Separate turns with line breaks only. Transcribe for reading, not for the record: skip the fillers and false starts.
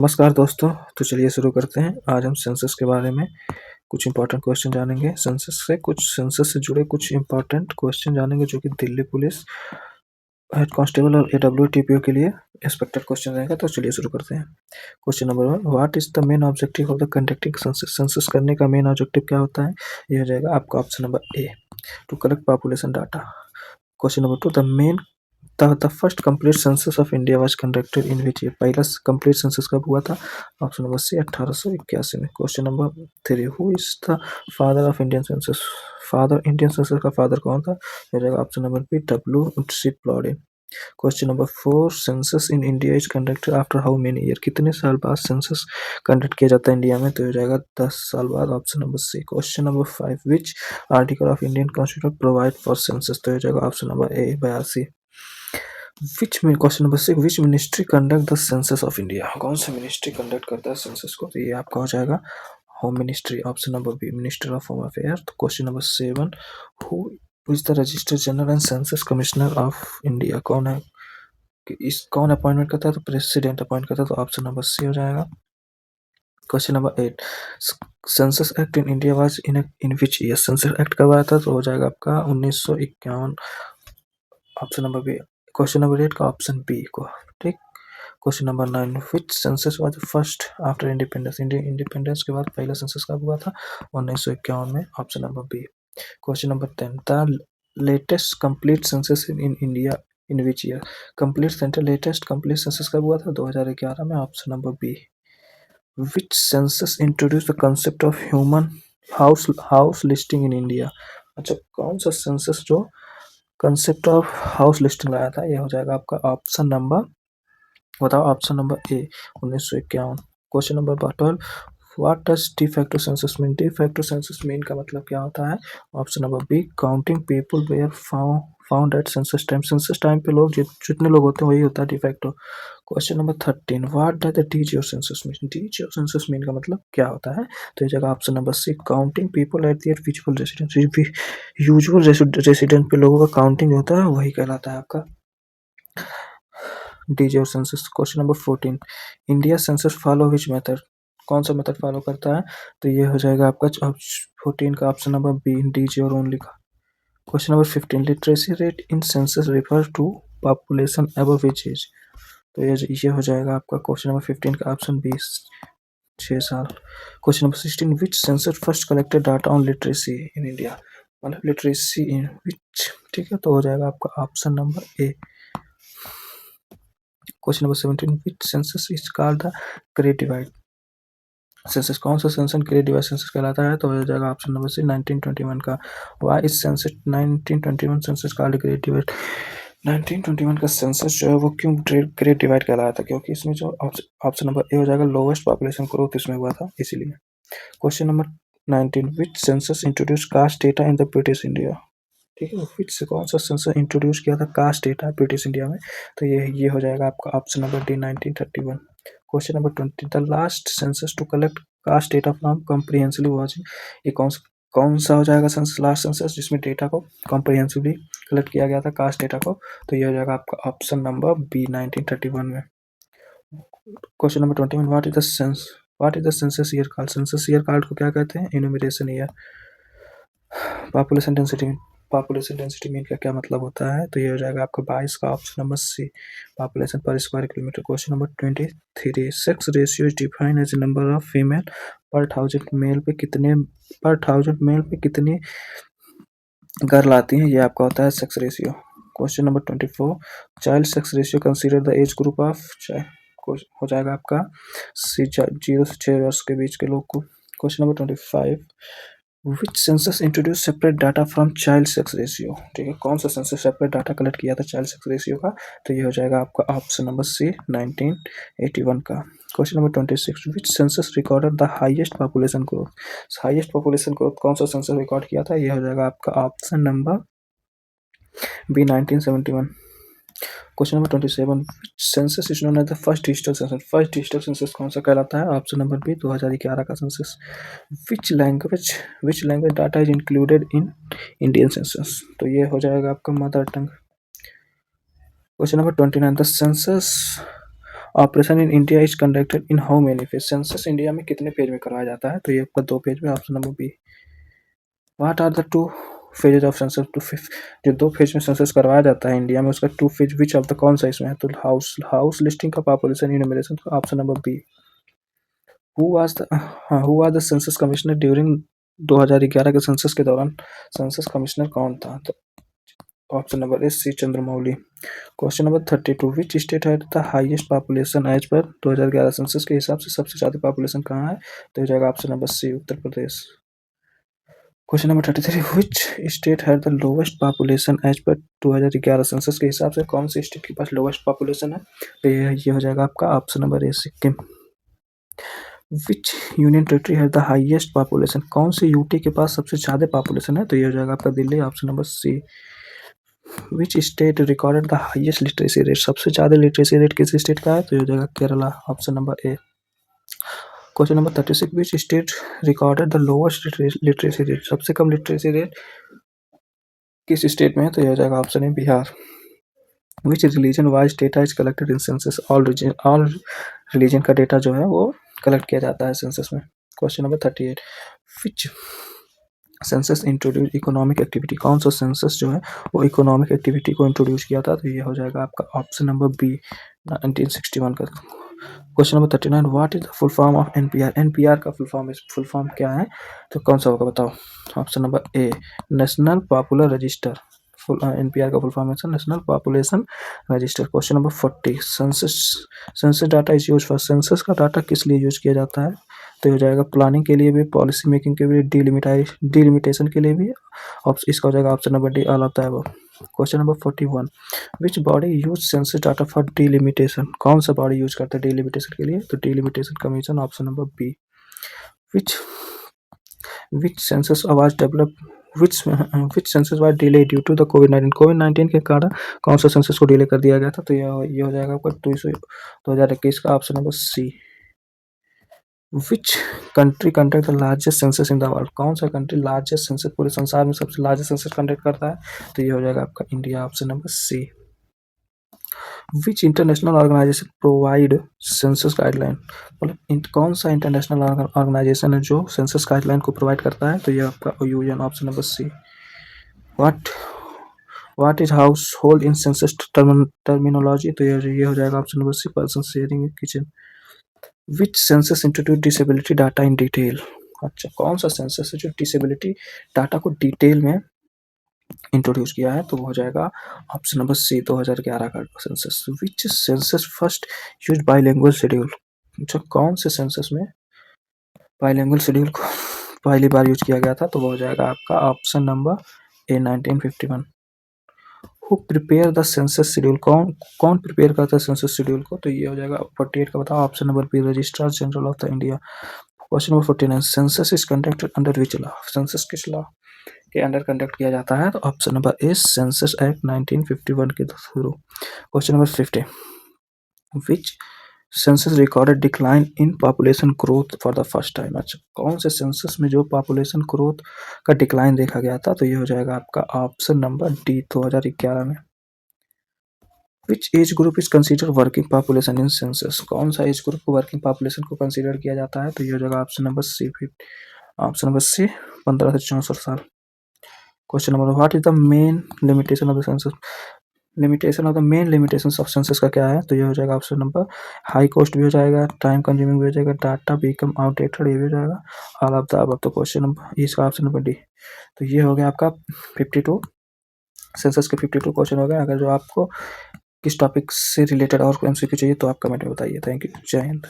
नमस्कार दोस्तों। तो चलिए शुरू करते हैं। आज हम सेंसस के बारे में कुछ इंपॉर्टेंट क्वेश्चन जानेंगे। सेंसस से जुड़े कुछ इंपॉर्टेंट क्वेश्चन जानेंगे जो कि दिल्ली पुलिस हेड कांस्टेबल और AWTPO के लिए एक्सपेक्टेड क्वेश्चन रहेगा। तो चलिए शुरू करते हैं। Question number 1, what is the main objective of the conducting census. Census करने का मेन ऑब्जेक्टिव क्या होता है? ये हो जाएगा आपका option number A, to collect population data. Question number 2, the first complete census of India was conducted in which year. पहला कंप्लीट सेंसस कब हुआ था? ऑप्शन नंबर सी, 1881 में। Question number 3, who is the father of Indian census. Indian census का फादर कौन था? हो जाएगा option number B, W.C. Plowden. Question number 4, census in India is conducted after how many year. कितने साल बाद सेंसस कंडक्ट किया जाता है इंडिया में? तो हो जाएगा 10 साल बाद, option number C. Question number 5, which article of Indian constitution provide for census. तो हो जाएगा option number A, 82। Question number 6, which ministry conduct the census of India. कौन सा मिनिस्ट्री कंडक्ट करता है सेंसस को? तो ये आपका हो जाएगा home ministry, option number B, minister of home affair. तो question number 7, who is the register general and census commissioner of India. कौन है कौन अपॉइंटमेंट करता है? तो प्रेसिडेंट अपॉइंट करता है। तो ऑप्शन नंबर सी हो जाएगा। Question number 8, census act in India was in which year. Census act कब आया था? तो हो जाएगा आपका 1951, option number B. Question number 8 का ऑप्शन बी को, ठीक। Question number 9, which census was first after independence. Independence के बाद पहला सेंसस कब हुआ था? 1951 में, option number B. Question number 10, the latest complete census in India in which year. Latest complete census कब हुआ था? 2011 में, option number B. Which census introduce the concept of human house listing in India. अच्छा, कौन सा census जो concept of house listing लाया था? ये हो जाएगा आपका ऑप्शन नंबर, बताओ option number A, 1951। Question number 12, what does de facto census mean. De facto census mean का मतलब क्या होता है? Option number B, counting people where found at census time. Census time पे लोग जितने लोग होते हैं वही होता है de facto. Question number 13, what does the de jure census mean. De jure census mean का मतलब क्या होता है? तो ये जगह option number C, counting people at their usual residence. Usual resident पे लोगों का काउंटिंग होता है, वही कहलाता है आपका डीजे और census. Question number 14, India census follow which method. कौन सा मेथड फॉलो करता है? तो ये हो जाएगा आपका 14 का ऑप्शन नंबर बी, डीजे और ओनली का। Question number 15, literacy rate in census refer to population above which age. तो ये हो जाएगा आपका क्वेश्चन नंबर 15 का ऑप्शन बी, 6 साल। Question number 16, which census first collected data on literacy in India. मतलब लिटरेसी इन विच, ठीक है। तो हो जाएगा आपका option number A. Question number 17, which census is called the great divide census. कौन सा सेंसस ग्रेट डिवाइड सेंसस कहलाता है? तो हो जाएगा ऑप्शन नंबर सी, 1921 का। Why is census 1921 census called great divide. 1921 का सेंसस जो है वो क्यों ग्रेट डिवाइड कहलाया था? क्योंकि इसमें जो ऑप्शन नंबर ए हो जाएगा, लोवेस्ट पॉपुलेशन ग्रोथ इसमें हुआ था, इसीलिए। Question number 19, which census introduce caste data in the British India. ठीक है, विच से कौन सा सेंसस इंट्रोड्यूस किया था कास्ट डेटा ब्रिटिश इंडिया में? तो ये हो जाएगा आपका option number D, 1931। Question number 20, the last census to collect caste data from comprehensively was. ये कौन सा हो जाएगा सेंसस, लास्ट सेंसस जिसमें डेटा को कॉम्प्रिहेंसिवली कलेक्ट किया गया था, कास्ट डेटा को? तो ये हो जाएगा आपका ऑप्शन नंबर बी, 1931 में। Question number 21, what is the census year called. Census year called को क्या कहते हैं? Enumeration year. Population density mean का क्या मतलब होता है? तो ये हो जाएगा आपका 22 का option number C, population per square kilometre. Question number 23, sex ratio is defined as number of female per thousand male पे कितनी गर्ल आती हैं, ये आपका होता है sex ratio. Question number 24, child sex ratio consider the age group of हो जाएगा आपका सी, 0 से 6 वर्ष के बीच के लोग को। Question number 25, which census introduce separate data from child sex ratio. ठीक है, कौन सा सेंसस सेपरेट डाटा कलेक्ट किया था चाइल्ड सेक्स रेशियो का? तो ये हो जाएगा आपका ऑप्शन नंबर सी, 1981 का। Question number 26, which census recorded the highest population growth. Highest population growth कौन सा सेंसस रिकॉर्ड किया था? ये हो जाएगा आपका option number B, 1971। Question number 27, census is known as the first digital census. First digital census कौन सा कहलाता है? ऑप्शन नंबर बी, 2011 का census. Which language data is included in Indian census. तो ये हो जाएगा आपका mother tongue. Question number 29, the census operation in India is conducted in how many phase? Census India में कितने फेज में करवाया जाता है? तो ये आपका 2 फेज में, option number B. What are the 2 phases of census? जो 2 फेज में सेंसस करवाया जाता है इंडिया में, उसका 2 फेज विच ऑफ द कौन सा इसमें है? तो हाउस लिस्टिंग का, पॉपुलेशन इन्यूमरेशन का, option number B. Who was the census commissioner during 2011 के सेंसस के दौरान सेंसस कमिश्नर कौन था? तो option number A C Chandramouli. Question number 32, which state had the highest population as per 2011 census के हिसाब से सबसे ज्यादा पॉपुलेशन कहाँ है? तो हो जाएगा option number C Uttar Pradesh. Question number 33, which state had the lowest population as per 2011 census के हिसाब से कौन से स्टेट के पास लोवेस्ट पॉपुलेशन है? तो ये हो जाएगा आपका option number A Sikkim. Which union territory has the highest population? कौन से यूटी के पास सबसे ज्यादा पॉपुलेशन है? तो ये हो जाएगा आपका Delhi, option number C. Which state recorded the highest literacy rate? सबसे ज्यादा लिटरेसी रेट किस स्टेट का है? तो ये हो जाएगा Kerala, option number A. Question number 36, which state recorded the lowest literacy rate? सबसे कम लिटरेसी रेट किस स्टेट में है? तो ये हो जाएगा option A Bihar. Which religion wise data is collected in census? All religion का डेटा जो है वो कलेक्ट किया जाता है सेंसस में। क्वेश्चन नंबर 38, विच सेंसस इंट्रोड्यूस इकोनॉमिक एक्टिविटी? कौन सा सेंसस जो है वो इकोनॉमिक एक्टिविटी को इंट्रोड्यूस किया था? तो ये हो जाएगा आपका ऑप्शन नंबर बी 1961 का। Question number 39, what is the full form of NPR? NPR का फुल फॉर्म क्या है? तो कौन सा होगा बताओ? ऑप्शन नंबर ए नेशनल पॉपुलर रजिस्टर। एनपीआर का फुल फॉर्म है national population register. Question number 40, census data is use for? Census का डाटा किस लिए यूज किया जाता है? तो हो जाएगा प्लानिंग के लिए भी, पॉलिसी मेकिंग के लिए, डिलिमिटेशन के लिए भी। इसका हो जाएगा option number D all of the above. Question number 41, which body use census data for delimitation? कौन सा बॉडी यूज करता है डिलिमिटेशन के लिए? तो delimitation commission, option number B. Which census was develop which census was delay due to the कोविड-19 के कारण कौन सा सेंसस को डिले कर दिया गया था? तो ये हो जाएगा आपका 2021 का, option number C. Which country conduct the largest census in the world? कौन सा कंट्री लार्जेस्ट सेंसस पूरे संसार में सबसे लार्जेस्ट सेंसस कंडक्ट करता है? तो ये हो जाएगा आपका India, option number C. Which international organisation provide census guideline? मतलब कौन सा इंटरनेशनल ऑर्गेनाइजेशन है जो सेंसस गाइडलाइन को प्रोवाइड करता है? तो ये आपका OUN, option number C. What is household in census terminology? तो ये हो जाएगा option number C person sharing kitchen. Which census introduce disability data in detail? अच्छा, कौन सा सेंसस है जो डिसेबिलिटी डाटा को डिटेल में इंट्रोड्यूस किया है? तो वो हो जाएगा ऑप्शन नंबर सी 2011 का census. Which census first use bilingual schedule? अच्छा, कौन से सेंसस में बाइलिंगुअल शेड्यूल को पहली बार यूज किया गया था? तो वो हो जाएगा आपका option number A 1951। Who prepare the census schedule? कौन प्रिपेयर करता है सेंसस शेड्यूल को? तो ये हो जाएगा 48 का, बताओ option number B registrar general of the India. Question number 49, census is conducted under which law? Census किस लॉ के अंडर कंडक्ट किया जाता है? तो option number A census act 1951 के थ्रू। Question number 50, which census recorded decline in population growth for the first time? अच्छा, कौन से सेंसस में जो पॉपुलेशन ग्रोथ का डिक्लाइन देखा गया था? तो ये हो जाएगा आपका ऑप्शन नंबर डी 2011 में। Which age group is consider working population in census? कौन सा एज ग्रुप को वर्किंग पॉपुलेशन को कंसिडर किया जाता है? तो ये हो जाएगा ऑप्शन नंबर सी 15 से 64 साल। Question number, what is the main limitation of the census? Main limitation of census का क्या है? तो ये हो जाएगा ऑप्शन नंबर हाई कॉस्ट भी हो जाएगा, टाइम कंज्यूमिंग भी हो जाएगा, डाटा बिकम आउटडेटेड ये भी हो जाएगा, ऑल ऑफ द अबव। तो क्वेश्चन नंबर इसका ऑप्शन नंबर डी। तो ये हो गया आपका 52 सेंसस के 52 क्वेश्चन हो गए। अगर जो आपको किस टॉपिक से रिलेटेड और MCQ चाहिए तो आप कमेंट में बताइए। थैंक यू, जय हिंद।